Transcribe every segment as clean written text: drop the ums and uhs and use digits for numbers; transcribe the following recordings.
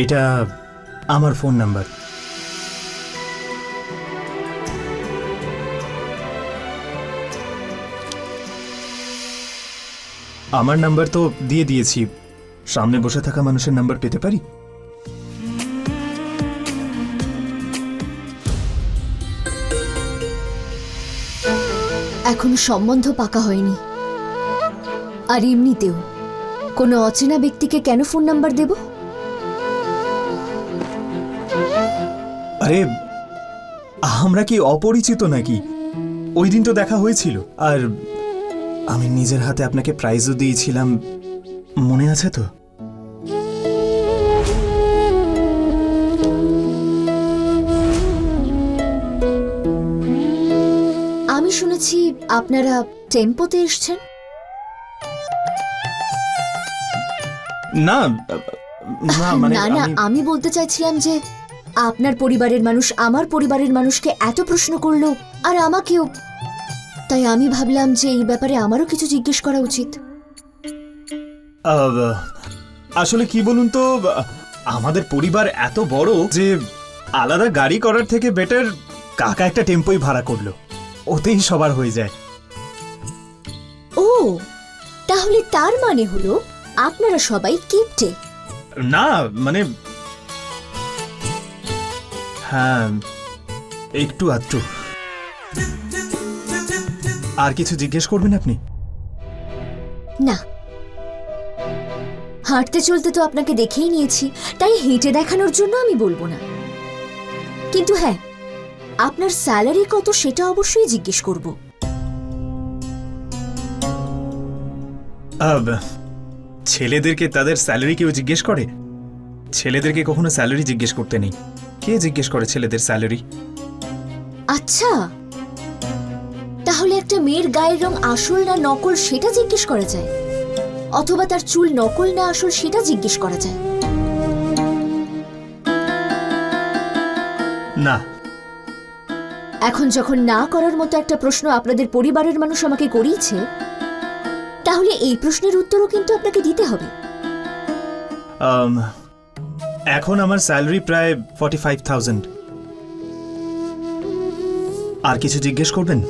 এটা আমার phone number. আমার নাম্বার তো দিয়ে দিয়েছি, সামনে বসে থাকা মানুষের নাম্বার পেতে পারি? এখনো সম্বন্ধ পাকা হয়নি, আর এমনিতেও কোনো অচেনা ব্যক্তিকে কেন ফোন নাম্বার দেব? আরে আমরা কি অপরিচিত নাকি? ওই দিন তো দেখা হয়েছিল, আর আমি নিজের হাতে আপনাকে প্রাইজও দিয়েছিলাম, মনে আছে তো? আমি শুনেছি আপনারা টেম্পোতে এসছেন। না না, মানে না না, আমি বলতে চাইছিলাম যে আপনার পরিবারের মানুষ আমার পরিবারের মানুষকে এত প্রশ্ন করলো, আর আমাকেও, তাই আমি ভাবলাম যে এই ব্যাপারে আমারও কিছু জিজ্ঞেস করা উচিত। আসলে কি বলুন তো, আমাদের পরিবার এত বড় যে আলাদা গাড়ি করার থেকে বেটার কাকা একটা টেম্পোই ভাড়া করলো, ওতেই সবার হয়ে যায়। ও, তাহলে তার মানে হলো আপনারা সবাই কিপটে। না মানে হ্যাঁ, একটু আধটু। আর কিছু জিজ্ঞেস করবেন আপনি? না, হাঁটতে চলতে তো আপনাকে দেখেই নিয়েছি, তাই হেঁটে দেখানোর জন্য আমি বলবো না। কিন্তু হ্যাঁ, আপনার স্যালারি কত সেটা অবশ্যই জিজ্ঞেস করব। ছেলেদেরকে তাদের স্যালারি কেউ জিজ্ঞেস করে? ছেলেদেরকে কখনো স্যালারি জিজ্ঞেস করতে নেই। কে জিজ্ঞেস করে ছেলেদের স্যালারি? আচ্ছা, তাহলে একটা মেয়ের গায়ের রং আসল না নকল সেটা জিজ্ঞেস করা যায়, অথবা তার চুল নকল না আসল সেটা জিজ্ঞেস করা যায়। না। এখন যখন না করার মতো একটা প্রশ্ন আপনাদের পরিবারের মানুষ আমাকে করিয়েছে, তাহলে এই প্রশ্নের উত্তরও কিন্তু আপনাকে দিতে হবে। এখন আমার স্যালারি প্রায় 45,000। আর কিছু জিজ্ঞেস করবেন?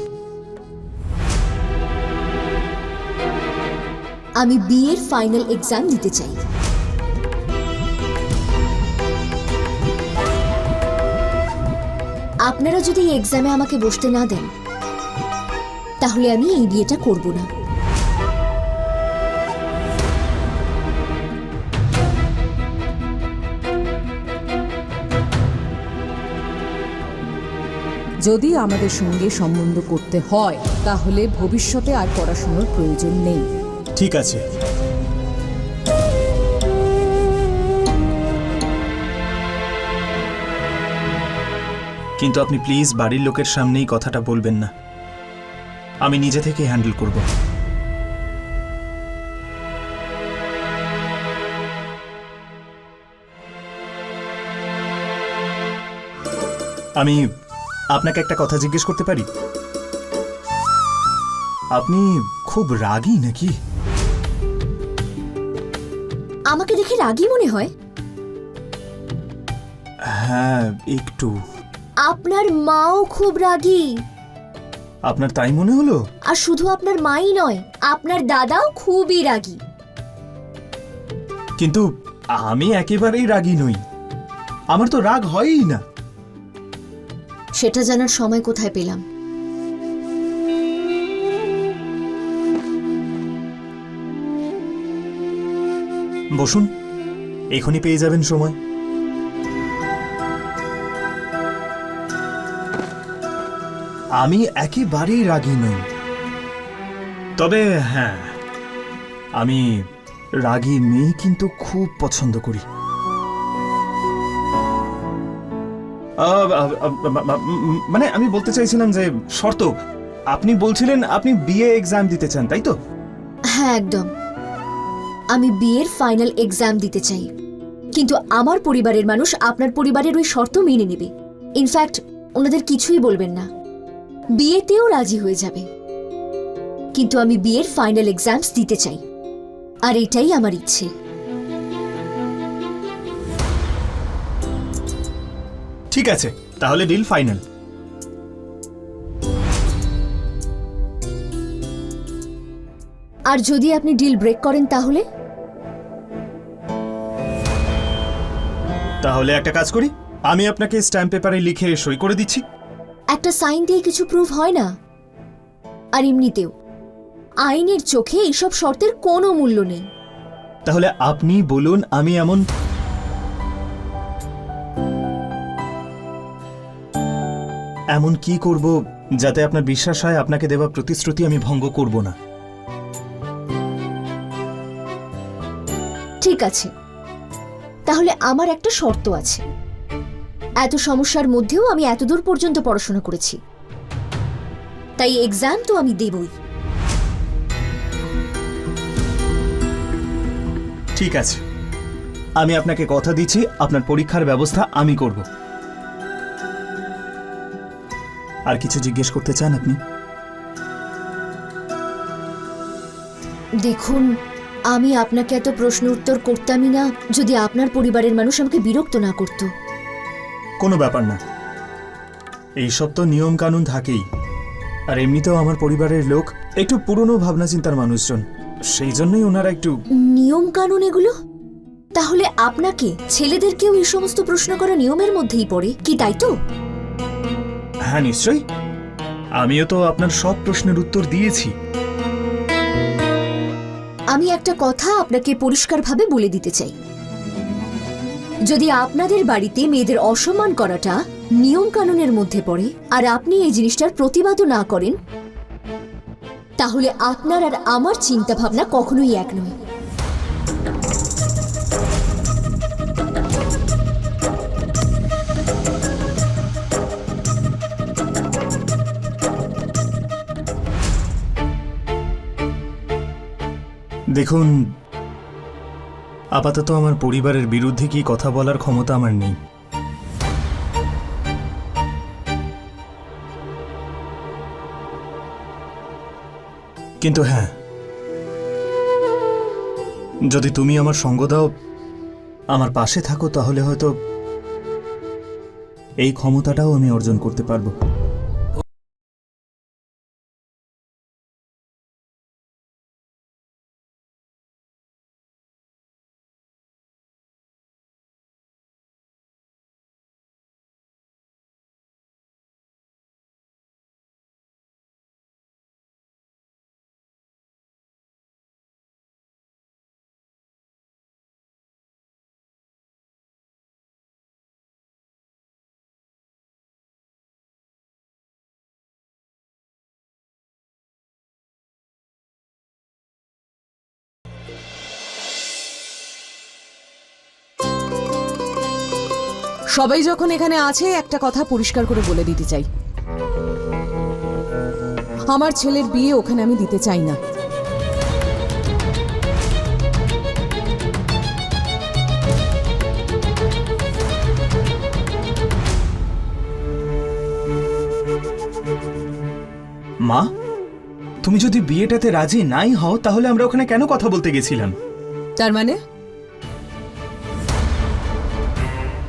আমি বিএর ফাইনাল এক্সাম দিতে চাই। আপনারা যদি এই এক্সামে আমাকে বসতে না দেন, তাহলে আমি এই বিয়েটা করব না। যদি আমাদের সঙ্গে সম্বন্ধ করতে হয়, তাহলে ভবিষ্যতে আর পড়াশোনার প্রয়োজন নেই। ঠিক আছে। কিন্তু আপনি প্লিজ বাড়ির লোকের সামনেই কথাটা বলবেন না, আমি নিজে থেকে হ্যান্ডেল করব। আমি আপনাকে একটা কথা জিজ্ঞেস করতে পারি? আপনি খুব রাগী নাকি? আমাকে দেখে রাগী মনে হয়? হ্যাঁ, একটু। আপনার মাও খুব রাগী। আপনার তাই মনে হলো? আর শুধু আপনার মাই নয়, আপনার দাদাও খুবই রাগী। কিন্তু আমি একেবারেই রাগী নই, আমার তো রাগ হয়ই না। সেটা জানার সময় কোথায় পেলাম? বসুন, এখনই পেয়ে যাবেন সময়। আমি একেবারেই রাগী নই, তবে হ্যাঁ, আমি রাগী মেয়ে কিন্তু খুব পছন্দ করি। মানে আমি বলতে চাইছিলাম যে শর্ত, আপনি বলছিলেন আপনি বিএ এক্সাম দিতে চান, তাই তো? হ্যাঁ, একদম। আমি বিয়ের ফাইনাল এক্সাম দিতে চাই, কিন্তু আমার পরিবারের মানুষ আপনার পরিবারের ওই শর্ত মেনে নেবে। ইনফ্যাক্ট ওনাদের কিছুই বলবেন না, বিয়েতেও রাজি হয়ে যাবে। কিন্তু আমি বিয়ের ফাইনাল এক্সামস দিতে চাই, আর এটাই আমার ইচ্ছে। ঠিক আছে, তাহলে ডিল ফাইনাল। আর যদি আপনি ডিল ব্রেক করেন তাহলে? তাহলে একটা কাজ করি, আমি আপনাকে স্ট্যাম্প পেপারে লিখে সই করে দিচ্ছি। একটা সাইন দিয়ে কিছু প্রুফ হয় না। আর এমনিতেও আইনের চোখে এইসব শর্তের কোনো মূল্য নেই। তাহলে আপনি বলুন, আমি এমন কি করব যাতে আপনার বিশ্বাস হয় আপনাকে দেওয়া প্রতিশ্রুতি আমি ভঙ্গ করব না? ঠিক আছে, তাহলে আমার একটা শর্ত আছে। এত সমস্যার মধ্যেও আমি এতদূর পর্যন্ত পড়াশোনা করেছি, তাই এক্সাম তো আমি দেবই। ঠিক আছে, আমি আপনাকে কথা দিচ্ছি আপনার পরীক্ষার ব্যবস্থা আমি করব। আর কিছু জিজ্ঞেস করতে চান আপনি? দেখুন, আমি আপনাকে এত প্রশ্ন উত্তর করতামই না যদি আপনার পরিবারের মানুষ আমাকে বিরক্ত না করত। কোনো ব্যাপার না, এইসব তো নিয়ম কানুন থাকেই। আর এমনিতেও আমার পরিবারের লোক একটু পুরনো ভাবনা চিন্তার মানুষজন, সেই জন্যই ওনারা একটু... নিয়ম কানুন এগুলো? তাহলে আপনাকে ছেলেদেরকেও এই সমস্ত প্রশ্ন করা নিয়মের মধ্যেই পড়ে কি, তাই তো? হ্যাঁ নিশ্চয়ই, আমিও তো আপনার সব প্রশ্নের উত্তর দিয়েছি। আমি একটা কথা আপনাকে পরিষ্কারভাবে বলে দিতে চাই। যদি আপনাদের বাড়িতে মেয়েদের অসম্মান করাটা নিয়ম কানুনের মধ্যে পড়ে আর আপনি এই জিনিসটার প্রতিবাদও না করেন, তাহলে আপনার আর আমার চিন্তা ভাবনা কখনোই এক নয়। দেখুন, আপাতত আমার পরিবারের বিরুদ্ধে কি কথা বলার ক্ষমতা আমার নেই। কিন্তু হ্যাঁ, যদি তুমি আমার সঙ্গ দাও, আমার পাশে থাকো, তাহলে হয়তো এই ক্ষমতাটাও আমি অর্জন করতে পারবো। সবাই যখন এখানে আছে, একটা কথা পরিষ্কার করে বলে দিতে চাই, আমার ছেলের বিয়ে ওখানে আমি দিতে চাই না। মা, তুমি যদি বিয়েটাতে রাজি নাই হও, তাহলে আমরা ওখানে কেন কথা বলতে গেছিলাম? তার মানে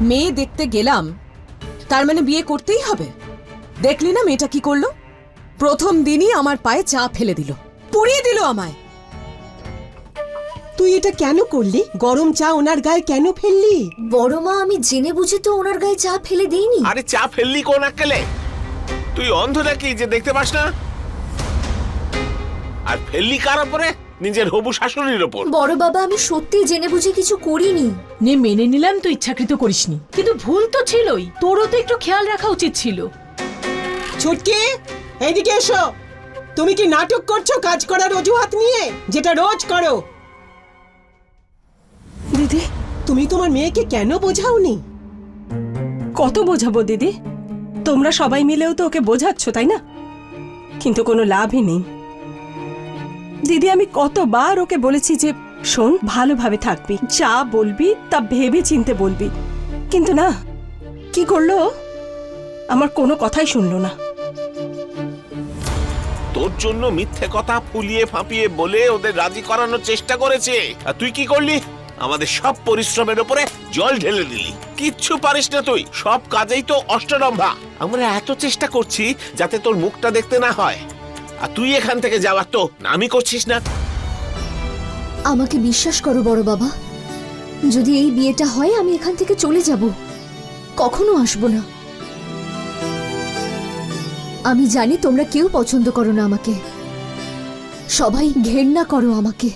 মেয়ে দেখতে গেলাম, তার মানে বিয়ে করতেই হবে? দেখলি না মেয়েটা কি করলো? প্রথম দিনই আমার পায়ে চা ফেলে দিল, পুড়িয়ে দিল আমায়। তুই এটা কেন করলি? গরম চা ওনার গায়ে কেন ফেললি? বড় মা, আমি জেনে বুঝে তো ওনার গায়ে চা ফেলে দেইনি। আরে চা ফেললি কোন আক্কেলে? তুই অন্ধ নাকি যে দেখতে পাস না? আর ফেললি কার উপরে? নিজের হবু শাশুড়ির উপর। বড় বাবা, আমি সত্যি জেনে বুঝে কিছু করিনি। নে, মেনে নিলাম তো ইচ্ছাকৃত করিসনি, কিন্তু ভুল তো ছিলই। তোরও তো একটু খেয়াল রাখা উচিত ছিল। ছুটকি, এইদিকে এসো। তুমি কি নাটক করছো কাজ করার অজুহাত নিয়ে, যেটা রোজ করো? দিদি, তুমি তোমার মেয়েকে কেন বোঝাওনি? কত বোঝাবো দিদি? তোমরা সবাই মিলেও তো ওকে বোঝাচ্ছ, তাই না? কিন্তু কোনো লাভই নেই দিদি। আমি কতবার ওকে বলেছি যে শোন, ভালোভাবে থাকবি, যা বলবি তা ভেবে চিনতে বলবি, কিন্তু না, কি করলো? আমার কোনো কথাই শুনলো না। তোর জন্য মিথ্যে কথা ফুলিয়ে ফাঁপিয়ে বলে ওদের রাজি করানোর চেষ্টা করেছে, আর তুই কি করলি? আমাদের সব পরিশ্রমের উপরে জল ঢেলে দিলি। কিচ্ছু পারিস না তুই, সব কাজেই তো অষ্টরম্ভা। আমরা এত চেষ্টা করছি যাতে তোর মুখটা দেখতে না হয়, আর তুই এখান থেকে যাওয়ার তো নামই করছিস না। আমাকে বিশ্বাস করো বড় বাবা, যদি এই বিয়েটা হয় আমি এখান থেকে চলে যাব, কখনো আসবো না। আমি জানি তোমরা কেউ পছন্দ করো না আমাকে, সবাই ঘেন্না করো আমাকে।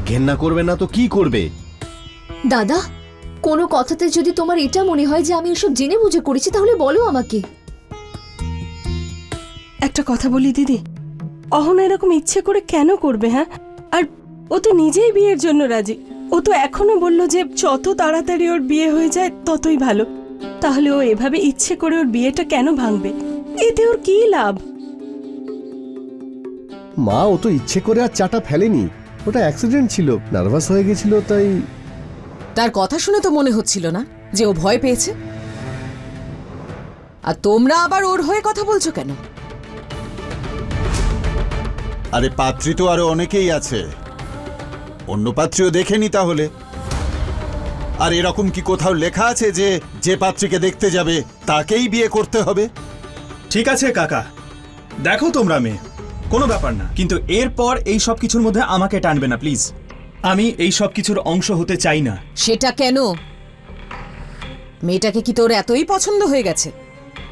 ঘেন্না করবে না তো কি করবে? দাদা, কোনো কথাতে যদি তোমার এটা মনে হয় যে আমি এসব জেনে বুঝে করেছি তাহলে বলো আমাকে। একটা কথা বলি দিদি, অহনা এরকম ইচ্ছে করে কেন করবে? হ্যাঁ, আর ও তো নিজেই বিয়ের জন্য রাজি। ও তো এখনো বলল যে যত তাড়াতাড়ি ওর বিয়ে হয়ে যায় ততই ভালো। তাহলে ও এভাবে ইচ্ছে করে ওর বিয়েটা কেন ভাঙবে? এতে ওর কি লাভ? মা, ও তো ইচ্ছে করে আর চাটা ফেলেনি, ওটা অ্যাক্সিডেন্ট ছিল, নার্ভাস হয়ে গেছিল তাই। তার কথা শুনে তো মনে হচ্ছিল না যে ও ভয় পেয়েছে। আর তোমরা আবার ওর হয়ে কথা বলছো কেন? আরে পাত্রী তো আরো অনেকেই আছে, অন্য পাত্রীও দেখেনি তাহলে। আর এরকম কি কোথাও লেখা আছে যে যে পাত্রীকে দেখতে যাবে তাকেই বিয়ে করতে হবে? ঠিক আছে কাকা, দেখো তোমরা মেয়ে, কোনো ব্যাপার না, কিন্তু এরপর এই সব কিছুর মধ্যে আমাকে টানবে না প্লিজ। আমি এই সব কিছুর অংশ হতে চাই না। সেটা কেন? মেয়েটাকে কি তোর এতই পছন্দ হয়ে গেছে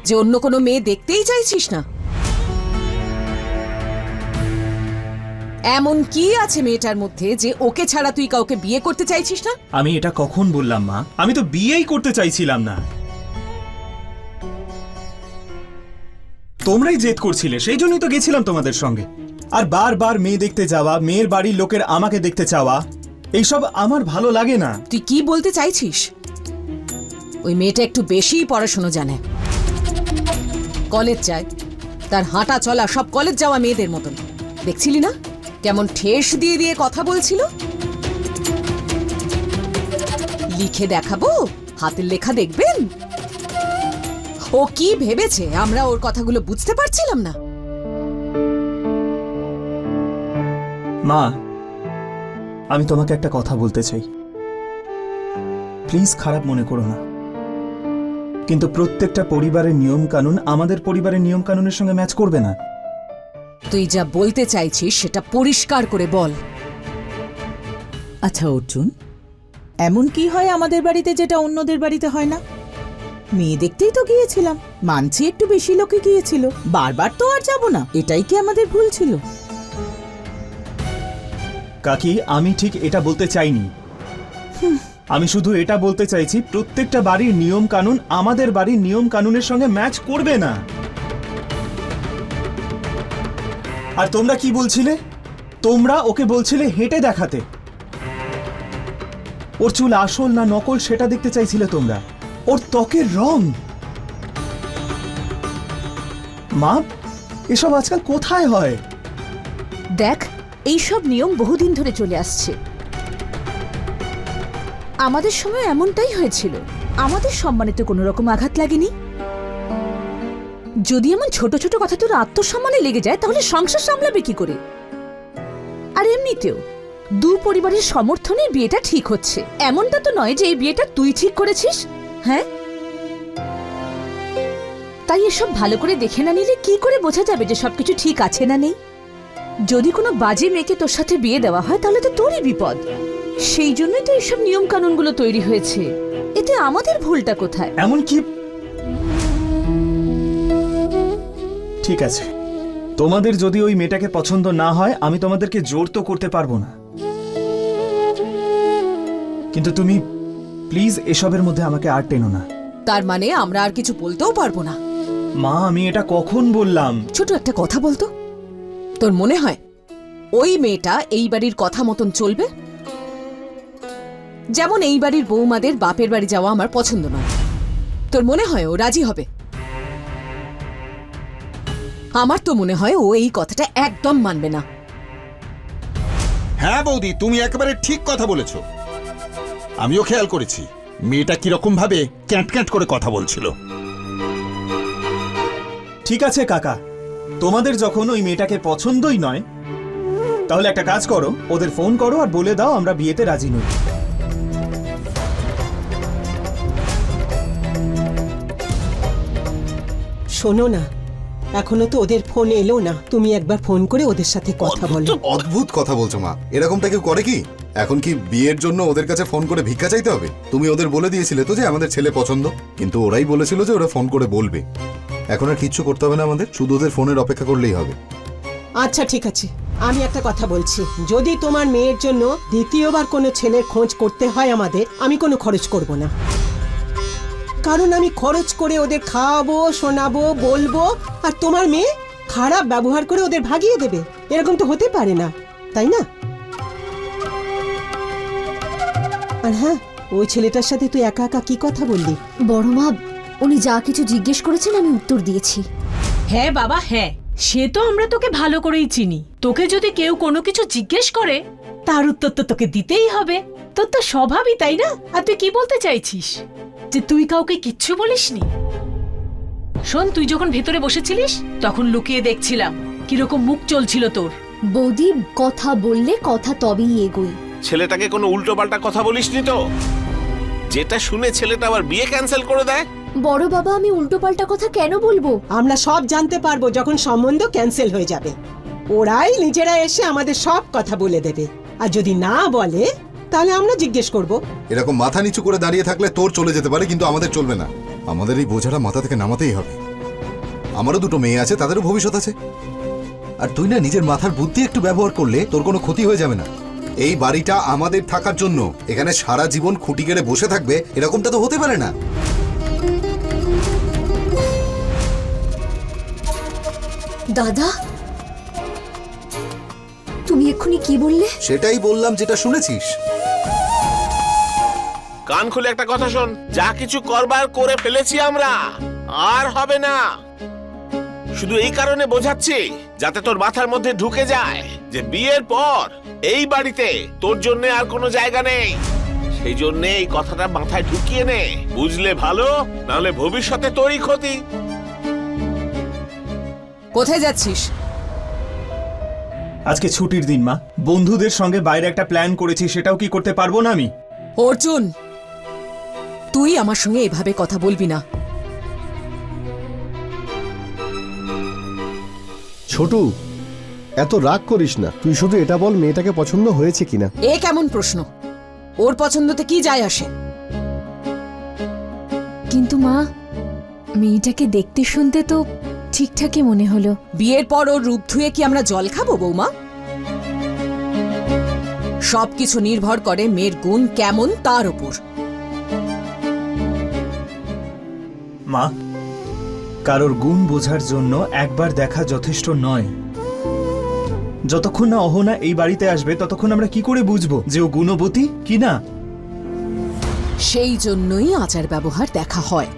যে অন্য কোনো মেয়ে দেখতেই চাইছিস না? এমন কি আছে মেয়েটার মধ্যে যে ওকে ছাড়া তুই কাউকে বিয়ে করতে চাইছিস না? আমি এটা কখন বললাম মা? আমি তো বিয়েই করতে চাইছিলাম না, তোমরাই জেদ করছিলে, সেই জন্যই তো গেছিলাম তোমাদের সঙ্গে। আর বারবার মেয়ে দেখতে যাওয়া, মেয়ের বাড়ির লোকের আমাকে দেখতে চাওয়া, এইসব আমার ভালো লাগে না। তুই কি বলতে চাইছিস? ওই মেয়েটা একটু বেশিই পড়াশোনা জানে, কলেজ যায়, তার হাঁটা চলা সব কলেজ যাওয়া মেয়েদের মতন। দেখছিলি না কেমন ঠেস দিয়ে দিয়ে কথা বলছিল? লিখে দেখাবো, হাতের লেখা দেখবেন। ও কি ভেবেছে আমরা ওর কথাগুলো বুঝতে পারছিলাম না? মা, আমি তোমাকে একটা কথা বলতে চাই, প্লিজ খারাপ মনে করো না, কিন্তু প্রত্যেকটা পরিবারের নিয়ম কানুন আমাদের পরিবারের নিয়ম কানুনের সঙ্গে ম্যাচ করবে না। তুই যা বলতে চাইছিস সেটা পরিষ্কার করে বল। আচ্ছা অর্জুন, এমন কি হয় আমাদের বাড়িতে যেটা অন্যদের বাড়িতে হয় না? মেয়ে দেখতেই তো গিয়েছিলাম, মানছি একটু বেশি লোকে গিয়েছিল, বারবার তো আর যাব না, এটাই কি আমাদের ভুল ছিল? কাকি, আমি ঠিক এটা বলতে চাইনি। আমি শুধু এটা বলতে চাইছি প্রত্যেকটা বাড়ির নিয়ম কানুন আমাদের বাড়ির নিয়ম কানুনের সঙ্গে ম্যাচ করবে না। আর তোমরা কি বলছিলে? তোমরা ওকে বলছিলে হেঁটে দেখাতে, ওর চুল আসল না নকল সেটা দেখতে চাইছিলে তোমরা, ওর ত্বকের রং। মা, এসব আজকাল কোথায় হয়? দেখ, এইসব নিয়ম বহুদিন ধরে চলে আসছে, আমাদের সময় এমনটাই হয়েছিল, আমাদের সম্মানে তো কোনো রকম আঘাত লাগেনি। যদি এমন ছোট ছোট কথা তোর আত্মসম্মানে লেগে যায় তাহলে সংসার সামলাবে কি করে? আর এমনিতেও দু পরিবারের সমর্থনে বিয়েটা ঠিক হচ্ছে, এমনটা তো নয় যে এই বিয়েটা তুই ঠিক করেছিস। হ্যাঁ, তাই এসব ভালো করে দেখে না নিলে কি করে বোঝা যাবে যে সবকিছু ঠিক আছে না নেই? যদি কোনো বাজে মেয়েকে তোর সাথে বিয়ে দেওয়া হয় তাহলে তো তোরই বিপদ। সেই জন্যই তো এইসব নিয়ম কানুনগুলো তৈরি হয়েছে, এতে আমাদের ভুলটা কোথায়? এমন কি? ঠিক আছে, তোমাদের যদি ওই মেয়েটাকে পছন্দ না হয় আমি তোমাদেরকে জোর তো করতে পারবো না, কিন্তু তুমি প্লিজ এসবের মধ্যে আমাকে আর টেনো না। তার মানে আমরা আর কিছু বলতেও পারবো না? মা, আমি এটা কখন বললাম? ছোট একটা কথা বলতো, তোর মনে হয় ওই মেয়েটা এই বাড়ির কথা মতন চলবে? যেমন এই বাড়ির বৌমাদের বাপের বাড়ি যাওয়া আমার পছন্দ নয়, তোর মনে হয় ও রাজি হবে? আমার তো মনে হয় ও এই কথাটা একদম মানবে না। হ্যাঁ বৌদি, তুমি একেবারে ঠিক কথা বলেছো, আমিও খেয়াল করেছি মেয়েটা কিরকম ভাবে ক্যাঁট ক্যাঁট করে কথা বলছিল। ঠিক আছে কাকা, তোমাদের যখন ওই মেয়েটাকে পছন্দই নয় তাহলে একটা কাজ করো, ওদের ফোন করো আর বলে দাও আমরা বিয়েতে রাজি নই। শোনো না, এখনো তো ওদের ফোন এলো না, তুমি একবার ফোন করে ওদের সাথে কথা বলো। অদ্ভুত কথা বলছো মা, এরকমটা কেউ করে কি? এখন কি বিয়ের জন্য ওদের কাছে ফোন করে ভিক্ষা চাইতে হবে? তুমি ওদের বলে দিয়েছিলে তো যে আমাদের ছেলে পছন্দ, কিন্তু ওরাই বলেছিল যে ওরা ফোন করে বলবে। এখন আর কিচ্ছু করতে হবে না আমাদের, শুধু ওদের ফোনের অপেক্ষা করলেই হবে। আচ্ছা ঠিক আছে, আমি একটা কথা বলছি, যদি তোমার মেয়ের জন্য দ্বিতীয়বার কোনো ছেলের খোঁজ করতে হয় আমাদের, আমি কোনো খরচ করব না। কারণ আমি খরচ করে ওদের খাওয়াবো, শোনাবো, বলবো, আর তোমার মেয়ে খারাপ ব্যবহার করে ওদের ভাগিয়ে দেবে, এরকম তো হতে পারে না, তাই না? আর হ্যাঁ, ওই ছেলেটার সাথে তুই একা একা কি কথা বললি? বড় মা, উনি যা কিছু জিজ্ঞেস করেছেন আমি উত্তর দিয়েছি। হ্যাঁ বাবা হ্যাঁ, সে তো আমরা তোকে ভালো করেই চিনি। তোকে যদি কেউ কোনো কিছু জিজ্ঞেস করে তার উত্তর তো তোকে দিতেই হবে, তোর তো স্বভাবই তাই না? আর তুই কি বলতে চাইছিস, যে তুই কাউকে কিচ্ছু বলিসনি? শোন, তুই যখন ভেতরে বসেছিলিস তখন লুকিয়ে দেখছিলাম কিরকম মুখ চলছিল তোর। বৌদি, কথা বললে কথা তবেই এগোই। ছেলেটাকে কোনো উল্টো পাল্টা কথা বলিসনি তো, যেটা শুনে ছেলেটা আবার বিয়ে ক্যান্সেল করে দেয়? বড় বাবা, আমি উল্টোপাল্টা কথা কেন বলবো? আমরা সব জানতে পারবো যখন সম্বন্ধ ক্যান্সেল হয়ে যাবে। ওরাই নিজেরা এসে আমাদের সব কথা বলে দেবে, আর যদি না বলে তাহলে আমরা জিজ্ঞেস করব। এরকম মাথা নিচু করে দাঁড়িয়ে থাকলে তোর চলে যেতে পারে, কিন্তু আমাদের চলবে না। আমাদের এই বোঝাটা মাথা থেকে নামাতেই হবে। আমারও দুটো মেয়ে আছে, তাদেরও ভবিষ্যৎ আছে। আর তুই না নিজের মাথার বুদ্ধি একটু ব্যবহার করলে তোর কোনো ক্ষতি হয়ে যাবে না। এই বাড়িটা আমাদের থাকার জন্য, এখানে সারা জীবন খুঁটি গেড়ে বসে থাকবে এরকমটা তো হতে পারে না। দাদা, তুমি এক্ষুনি কি বললে? সেটাই বললাম যেটা শুনেছিস। কান খুলে একটা কথা শোন, যা কিছু করবার করে ফেলেছি আমরা, আর হবে না। শুধু এই কারণে বোঝাচ্ছি যাতে তোর মাথার মধ্যে ঢুকে যায় যে বিয়ের পর এই বাড়িতে তোর জন্য আর কোনো জায়গা নেই। সেই জন্য এই কথাটা মাথায় ঢুকিয়ে নে, বুঝলে ভালো, নাহলে ভবিষ্যতে তোরই ক্ষতি। কোথায় যাচ্ছিস? আজকে ছুটির দিন মা, বন্ধুদের সঙ্গে বাইরে একটা প্ল্যান করেছি, সেটাও কি করতে পারবো না আমি? অর্জুন, তুই আমার সঙ্গে এভাবে কথা বলবি না। ছোটু, এত রাগ করিস না, তুই শুধু এটা বল মেয়েটাকে পছন্দ হয়েছে কিনা। এ কেমন প্রশ্ন? ওর পছন্দতে কি যায় আসে? কিন্তু মা, মেয়েটাকে দেখতে শুনতে তো ঠিকঠাকই মনে হলো। বিয়ের পর ওর রূপ ধুয়ে কি আমরা জল খাবো বৌমা? সবকিছু নির্ভর করে মেয়ের গুণ কেমন তার উপর। মা, কারোর গুণ বোঝার জন্য একবার দেখা যথেষ্ট নয়। যতক্ষণ না অহনা এই বাড়িতে আসবে ততক্ষণ আমরা কি করে বুঝবো যে ও গুণবতী কি না? সেই জন্যই আচার ব্যবহার দেখা হয়।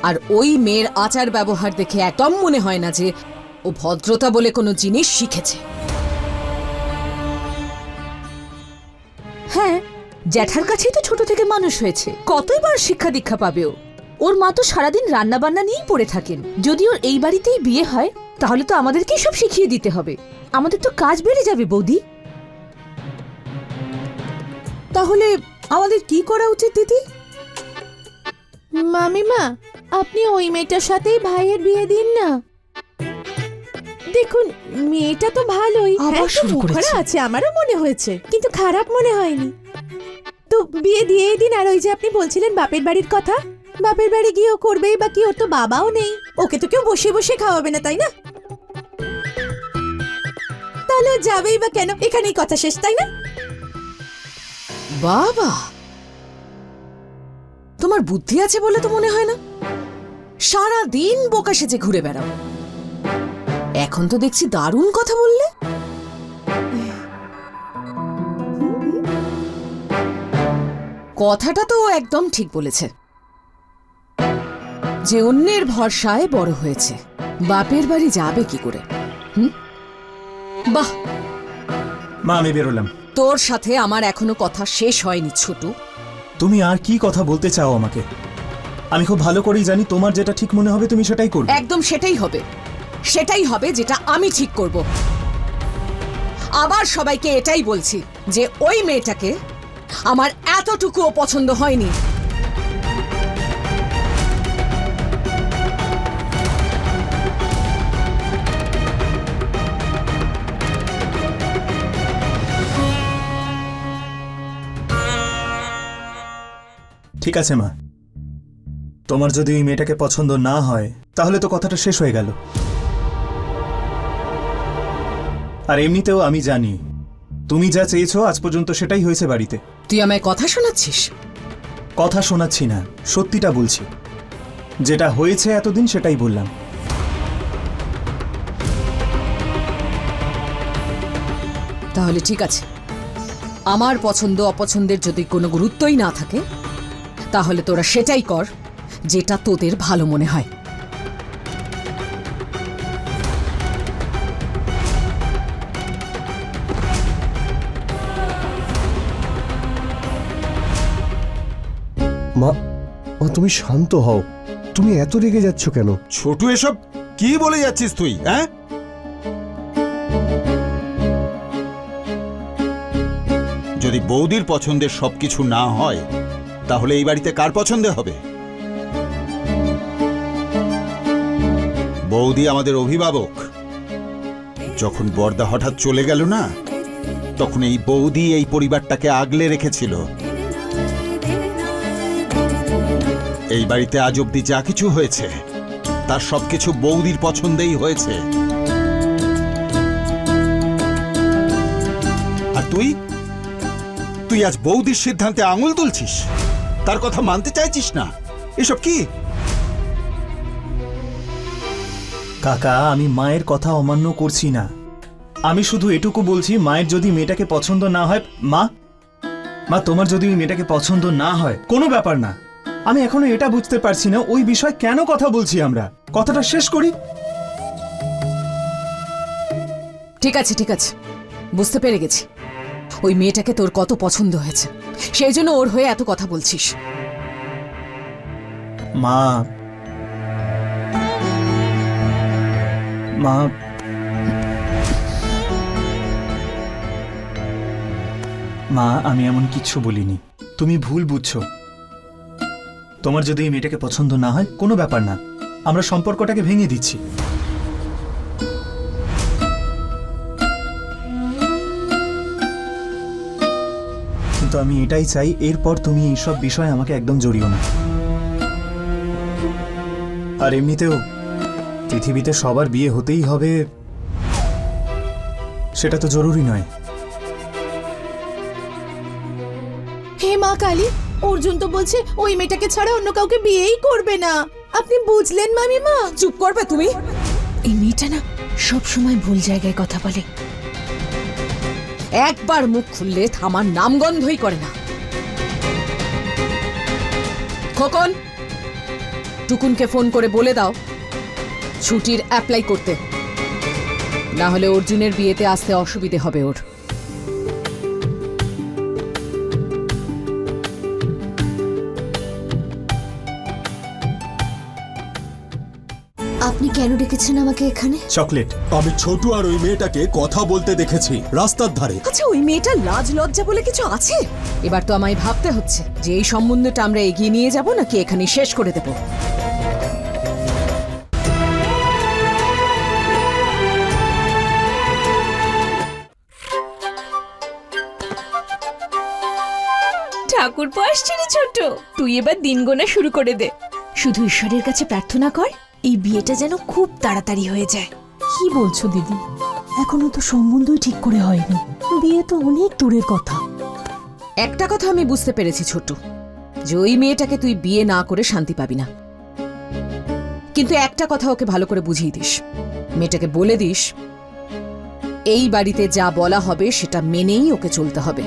আর ওই মেয়ের আচার ব্যবহার দেখে একদম মনে হয় না যে ও ভদ্রতা বলে কোনো জিনিস শিখেছে। হ্যাঁ, জ্যাঠার কাছেই তো ছোট থেকে মানুষ হয়েছে, কতইবার শিক্ষা দীক্ষা পাবে ও? ওর মা তো সারাদিন রান্না বান্না নিয়েই পড়ে থাকেন। যদি ওর এই বাড়িতেই বিয়ে হয় তাহলে তো আমাদেরকেই সব শিখিয়ে দিতে হবে। আমাদের তো কাজ বেড়ে যাবে বৌদি। তাহলে আমাদের কি করা উচিত দিদি? মামিমা, আপনি ওই মেয়েটার সাথেই ভাইয়ের বিয়ে দিন না। দেখুন, মেয়েটা তো ভালোই, আবার শুরু করেছে। আছে, আমারও মনে হয়েছে, কিন্তু খারাপ মনে হয়নি। তো বিয়ে দিয়েই দিন। আর ওই যে আপনি বলছিলেন বাপের বাড়ির কথা, বাপের বাড়ি গিয়ে ও করবেই বা কি? ওর তো বাবাও নেই, ওকে তো কেউ বসে বসে খাওয়াবে না, তাই না? তাহলে ও যাবেই বা কেন? এখানেই কথা শেষ, তাই না? বাবা, তোমার বুদ্ধি আছে বলে তো মনে হয় না। সারা দিন বোকা সেজে ঘুরে বেড়াও, এখন তো দেখছি দারুণ কথা বললে। কথাটা তো একদম ঠিক বলেছে যে অন্যের ভরসায় বড় হয়েছে, বাপের বাড়ি যাবে কি করে? বাহ, মা, আমি বেরোলাম। তোর সাথে আমার এখনো কথা শেষ হয়নি ছোটু। তুমি আর কি কথা বলতে চাও আমাকে? আমি খুব ভালো করেই জানি তোমার যেটা ঠিক মনে হবে তুমি সেটাই করবে। একদম সেটাই হবে, সেটাই হবে যেটা আমি ঠিক করব। আবার সবাইকে এটাই বলছি যে ওই মেয়েটাকে আমার এতটুকুও পছন্দ হয়নি। ঠিক আছে মা, তোমার যদি ওই মেয়েটাকে পছন্দ না হয় তাহলে তো কথাটা শেষ হয়ে গেল। আর এমনিতেও আমি জানি তুমি যা চেয়েছো আজ পর্যন্ত সেটাই হয়েছে বাড়িতে। তুই আমায় কথা শোনাচ্ছিস? কথা শোনাচ্ছি না, সত্যিটা বলছি। যেটা হয়েছে এতদিন সেটাই বললাম। তাহলে ঠিক আছে, আমার পছন্দ অপছন্দের যদি কোনো গুরুত্বই না থাকে তাহলে তোরা সেটাই কর যেটা তোদের ভালো মনে হয়। মা, মা তুমি শান্ত হও। তুমি এত রেগে যাচ্ছ কেন? ছোটু, এসব কি বলে যাচ্ছিস তুই? হ্যাঁ, যদি বৌদির পছন্দের সবকিছু না হয় তাহলে এই বাড়িতে কার পছন্দ হবে? বৌদি আমাদের অভিভাবক। যখন বর্দা হঠাৎ চলে গেল না, তখন এই বৌদি এই পরিবারটাকে আগলে রেখেছিল। এই বাড়িতে আজ অব্দি যা কিছু হয়েছে তার সবকিছু বৌদির পছন্দেই হয়েছে। আর তুই তুই আজ বৌদির সিদ্ধান্তে আঙুল তুলছিস, তার কথা মানতে চাইছিস না। এসব কি? কাকা, আমি মায়ের কথা অমান্য করছি না। আমি শুধু এটুকু বলছি, মায়ের যদি মেয়েটাকে পছন্দ না হয়, মা তোমার যদি ওই মেয়েটাকে পছন্দ না হয় কোনো ব্যাপার না। আমি এখনো এটা বুঝতে পারছি না ওই বিষয় কেন কথা বলছি আমরা। কথাটা শেষ করি। ঠিক আছে ঠিক আছে, বুঝতে পেরে গেছি ওই মেয়েটাকে তোর কত পছন্দ হয়েছে, সেই জন্য ওর হয়ে এত কথা বলছিস। মা মা মা আমি এমন কিচ্ছু বলিনি, তুমি ভুল বুঝছো। তোমার যদি এই মেয়েটাকে পছন্দ না হয় কোনো ব্যাপার না, আমরা সম্পর্কটাকে ভেঙে দিচ্ছি। কিন্তু আমি এটাই চাই, এরপর তুমি এইসব বিষয়ে আমাকে একদম জড়িও না। আর এমনিতেও পৃথিবীতে সবার বিয়ে হতেই হবে সেটা তো জরুরি নয়। হে মা কালী, অর্জুন তো বলছে ওই মেয়েটাকে ছাড়া অন্য কাউকে বিয়েই করবে না। আপনি বুঝলেন মামিমা? চুপ করবে তুমি? এই মেয়েটা না সব সময় ভুল জায়গায় কথা বলে। একবার মুখ খুললে থামার নামগন্ধই করে না। খোকন, টুকুনকে ফোন করে বলে দাও ছুটির অ্যাপ্লাই করতে, না হলে অর্জুনের বিয়েতে আসতে অসুবিধে হবে ওর। আপনি কেন ডেকেছেন আমাকে এখানে? চকলেট। আমি ছোটু আর ওই মেয়েটাকে কথা বলতে দেখেছি রাস্তার ধারে। আচ্ছা, ওই মেয়েটার লাজ লজ্জা বলে কিছু আছে? এবার তো আমায় ভাবতে হচ্ছে যে এই সম্বন্ধটা আমরা এগিয়ে নিয়ে যাব নাকি এখানে শেষ করে দেব। ঠাকুরপো আসছে রে ছোট, তুই এবার দিন গোনা শুরু করে দে। শুধু ঈশ্বরের কাছে প্রার্থনা কর এই বিয়েটা যেন খুব তাড়াতাড়ি হয়ে যায়। কি বলছো দিদি? এখনো তো সম্বন্ধই ঠিক করে হয়নি, বিয়ে তো অনেক দূরের কথা। একটা কথা আমি বুঝতে পেরেছি ছোট, যে ওই মেয়েটাকে তুই বিয়ে না করে শান্তি পাবি না। কিন্তু একটা কথা ওকে ভালো করে বুঝিয়ে দিস, মেয়েটাকে বলে দিস এই বাড়িতে যা বলা হবে সেটা মেনেই ওকে চলতে হবে।